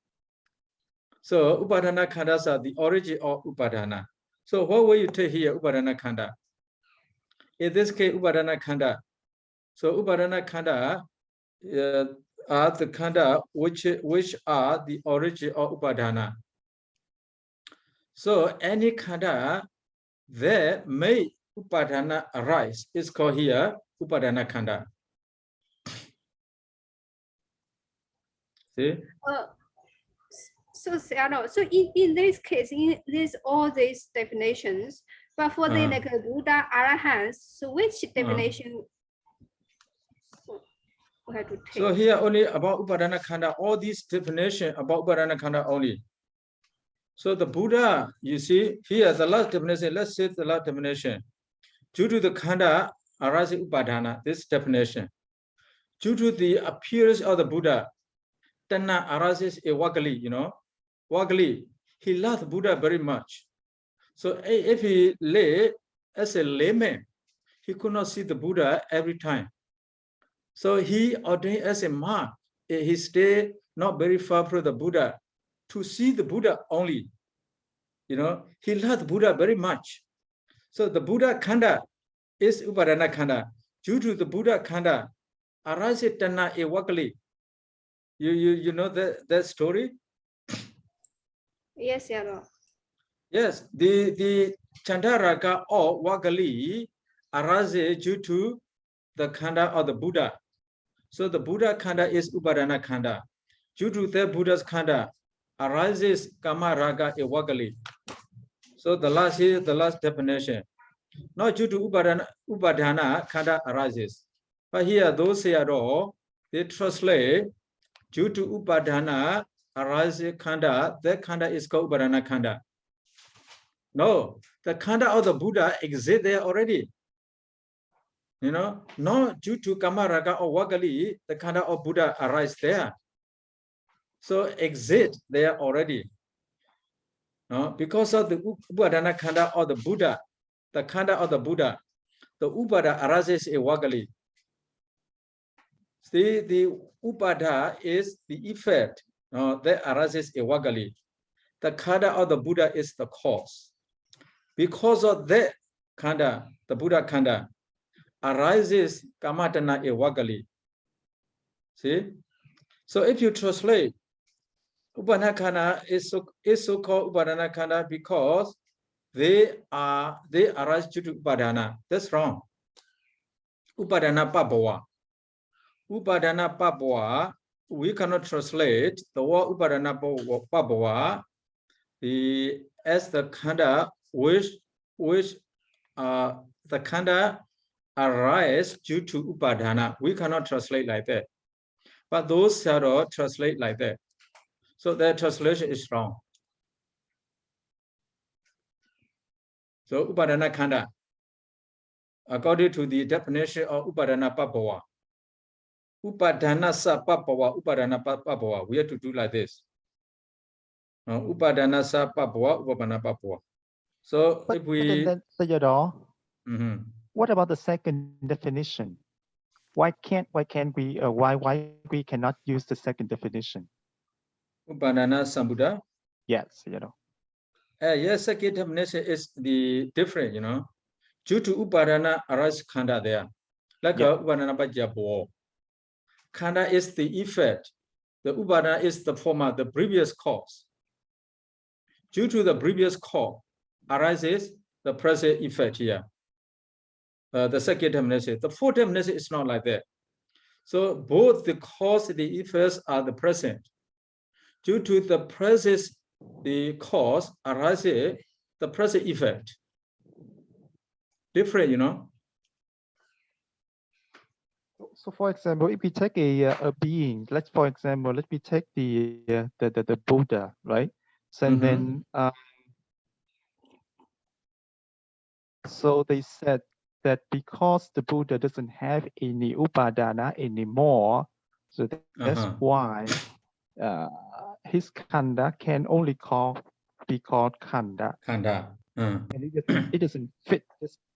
So upadana khandas are the origin of upadana. So what will you take here, upadana khanda? In this case, upadana khanda. So upadana khanda are the khanda which are the origin of upadana. So any khanda that may upadana arise is called here upadana khanda. See? So Sayadaw, so in this case, in this all these definitions, but for the like Buddha Arahants, so which definition we have to take? So here only about upadana khanda, all these definition about upadana khanda only. So the Buddha, you see here the last definition. Let's say the last definition. Due to the khanda arises upadana, this definition. Due to the appearance of the Buddha, Tanna arises a Wagali, Wagali, he loved Buddha very much. So if he lay as a layman, he could not see the Buddha every time. So he ordained as a monk. He stayed not very far from the Buddha to see the Buddha only. He loved Buddha very much. So the Buddha khanda is upadana khanda. Due to the Buddha khanda, arises Tanna a Wagali. You know that story? Yes, Sayadaw. Yes, the Chandaraka or Wagali arises due to the khanda of the Buddha. So the Buddha khanda is upadana khanda. Due to the Buddha's khanda arises Kamaraga a Wagali. So the last is the last definition. Not due to upadana khanda arises. But here those Sayadaw, they translate due to upadana arises khanda, that khanda is called upadana khanda. No, the khanda of the Buddha exists there already. Not due to Kamaraga or Wagali, the khanda of Buddha arises there. So exist there already. Because of the upadana khanda of the Buddha, the khanda of the Buddha, the upada arises a Wagali. See, the upada is the effect that arises a Wagali. The khanda of the Buddha is the cause. Because of that khanda, the Buddha khanda, arises kamatana a Wagali. See? So if you translate, upadana khanda is so called upadana khanda because they arise due to upadana. That's wrong. Upadana pabhava. Upadana pabhava, we cannot translate the word upadana pabhava as the khanda which the khanda arise due to upadana. We cannot translate like that. But those Sayadaw translate like that. So their translation is wrong. So upadana khanda, according to the definition of upadana pabhava, upadana sa pabhava, upadana pabhava, we have to do like this. Upadana sa pabhava, upadana pabhava. So if we Sayadaw, what about the second definition? Why we cannot use the second definition? Upadana sambuddha. Yes, Sayadaw. Yes, second definition is the different, due to upadana arise khanda there. Like upadana pajjabho. Khanda is the effect. The upadana is the former, the previous cause. due to the previous cause arises the present effect here. The second definition. The fourth definition is not like that. So both the cause and the effects are the present. Due to the present, the cause arises the present effect. Different, you know. So, for example, if we take a being, for example, let me take the Buddha, right? So then, so they said that because the Buddha doesn't have any upadana anymore, so that's why his khanda can only be called khanda. And it doesn't fit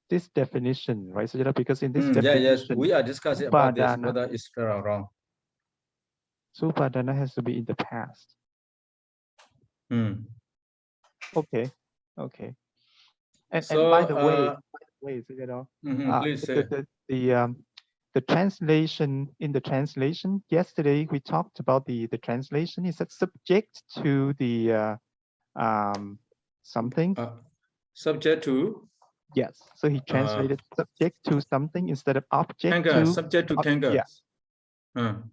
this definition, right? So because in this definition, yes, we are discussing about this, whether it's right or wrong. So upadana has to be in the past. Okay. And so, by the way, so, you know, please say. the translation, in the translation yesterday we talked about the translation. Is that subject to the something? Subject to? Yes. So he translated subject to something instead of object Kanga, to. subject to kanga. Yeah.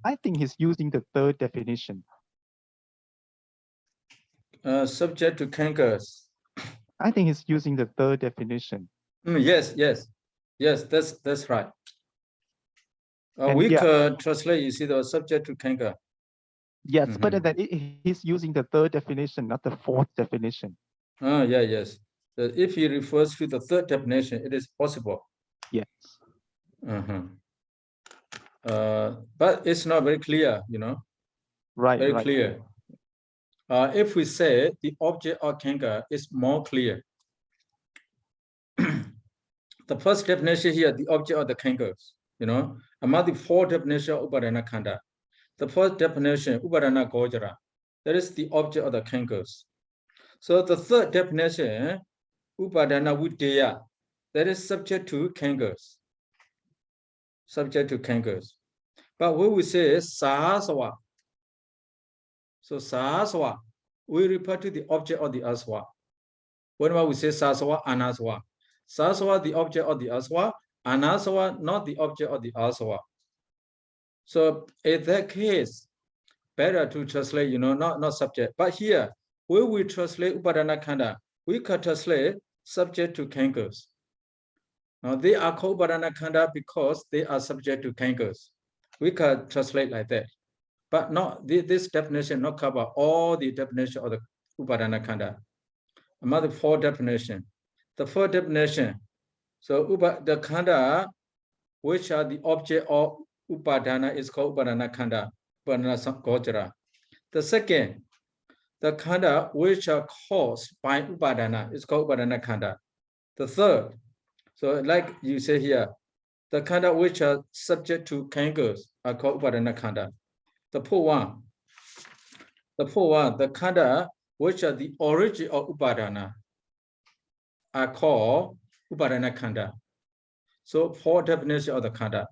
I think he's using the third definition. Subject to kangas. I think he's using the third definition. Yes, that's right. We could translate, you see, the subject to kanga. Yes, but then he's using the third definition, not the fourth definition. Yes. If he refers to the third definition, it is possible. Yes. But it's not very clear, you know. Right. Very clear. If we say the object of kanga is more clear. The first definition here, the object of the kangas, you know, among the four definitions of upadana khanda. The first definition, upadana gojara, that is the object of the kangas. So the third definition, upadana videya, that is subject to kangas. Subject to kangas. But when we say sahaswa, so sahaswa, we refer to the object of the aswa. Whenever we say sahaswa, anaswa. Sahaswa, the object of the aswa, anaswa, not the object of the aswa. So in that case, better to translate, you know, not subject. But here, when we translate upadana khanda, we can translate subject to kangas. Now they are called upadana khanda because they are subject to kangas. We can translate like that. But not this definition not cover all the definition of the upadana khanda. Another four definition. The fourth definition. So the khanda, which are the object of upadana, is called upadana khanda, upadana gojara. The second, the khanda which are caused by upadana is called upadana khanda. The third, so like you say here, the khanda which are subject to kangas are called upadana khanda. The fourth one, the khanda which are the origin of upadana are called upadana khanda. So four definitions of the khanda.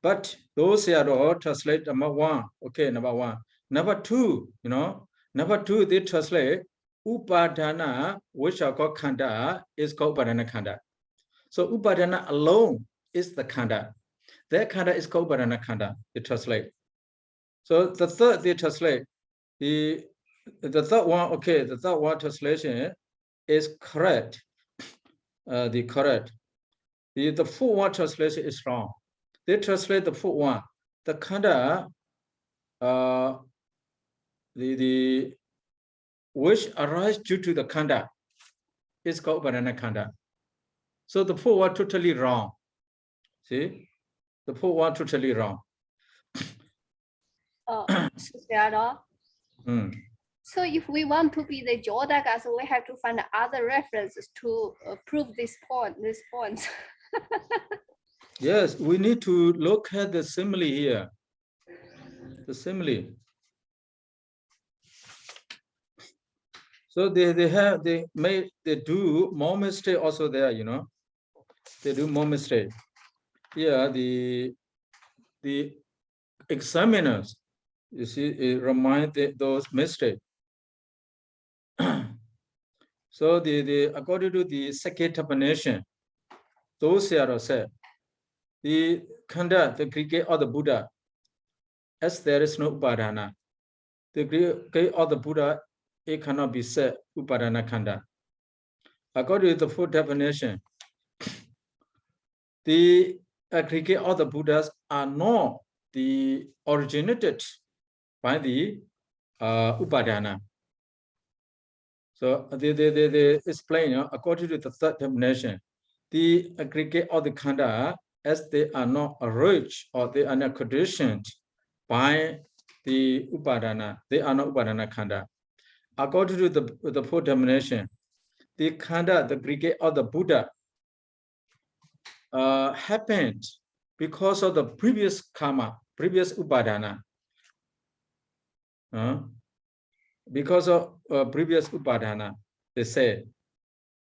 But those here all translate number one. Okay, number one. Number two, you know, number two, they translate upadana, which are called khanda, is called upadana khanda. So upadana alone is the khanda. That khanda is called upadana khanda, they translate. So the third, they translate. The third one, okay, the third one translation is correct. The fourth one translation is wrong. They translate the fourth one. The khanda, the which arise due to the khanda is called upadana khanda. So the fourth one totally wrong. See, the fourth one totally wrong. So if we want to be the Jodaka, so we have to find other references to prove this point. Yes, we need to look at the simile here. The simile. So they do more mistake also there, you know. They do more mistake. Here the examiners, you see, it remind those mistakes. So according to the second definition, those Sayadaw said, the Khanda, the aggregate of the Buddha, as there is no Upadana. The aggregate of the Buddha, it cannot be said Upadana Khanda. According to the fourth definition, the aggregate of the Buddhas are not the originated by the Upadana. So they explain, according to the third definition, the aggregate of the Khanda, as they are not arranged or they are not conditioned by the Upadana, they are not Upadana Khanda. According to the fourth definition, the Khanda, the aggregate of the Buddha, happened because of the previous karma, previous Upadana. Because of previous Upadana, they say,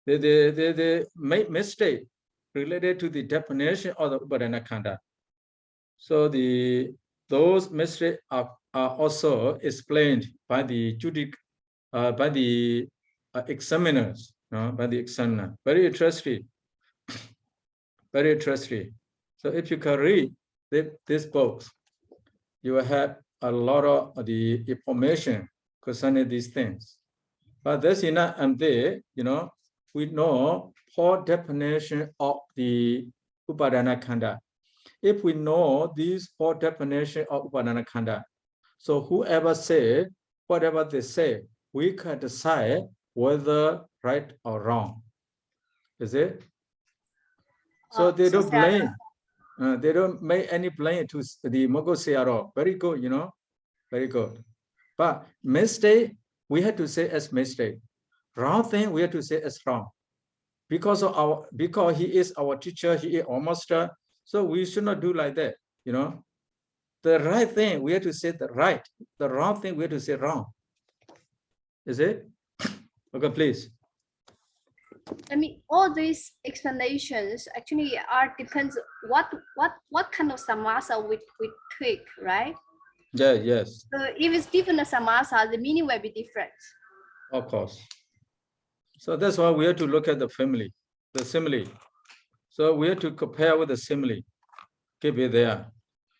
they made mistake related to the definition of the Upadana Khanda. So those mistakes are also explained by the examiners, by the examiner. Very interesting. Very interesting. So if you can read these books, you will have a lot of the information concerning these things. But that's enough. And there, we know four definition of the Upadana Khanda. If we know these four definitions of Upadana Khanda, so whoever say, whatever they say, we can decide whether right or wrong. Is it? So they don't blame. They don't make any blame to the Mogo Sayadaw. Very good, very good. But mistake, we have to say as mistake. Wrong thing, we have to say as wrong. Because he is our teacher, he is our master. So we should not do like that, The right thing, we have to say the right. The wrong thing, we have to say wrong. Is it? Okay, please. I mean, all these explanations actually depends what kind of samasa we take, right? Yeah, yes. So if it's different samasa, the meaning will be different. Of course. So that's why we have to look at the family, the simile. So we have to compare with the simile. Keep it there.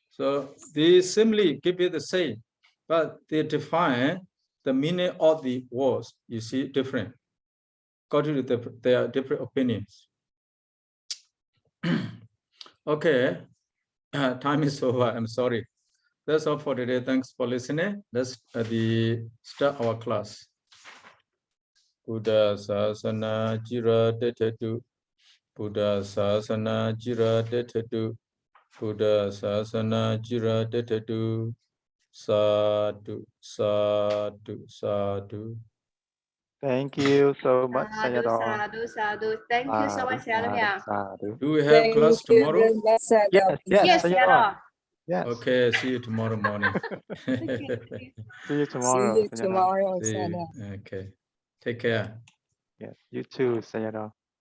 So the simile keep it the same, but they define the meaning of the words, you see, different. According to their different opinions. Okay, time is over. I'm sorry. That's all for today. Thanks for listening. Let's start our class. Buddha Sasana Jira Detetu. Buddha Sasana Jira Detetu. Buddha Sasana Jira Detetu. Sadhu, sadhu, sadhu. Thank you so much, Sadhu, Sayadaw. sadhu, sadhu. Thank you so much, Sayadaw. Sadhu. Do we have class tomorrow? Yes, Sayadaw. Yes. Okay, see you tomorrow morning. See you tomorrow. See you tomorrow, See you. Sayadaw. Okay. Take care. Yes, you too, Sayadaw.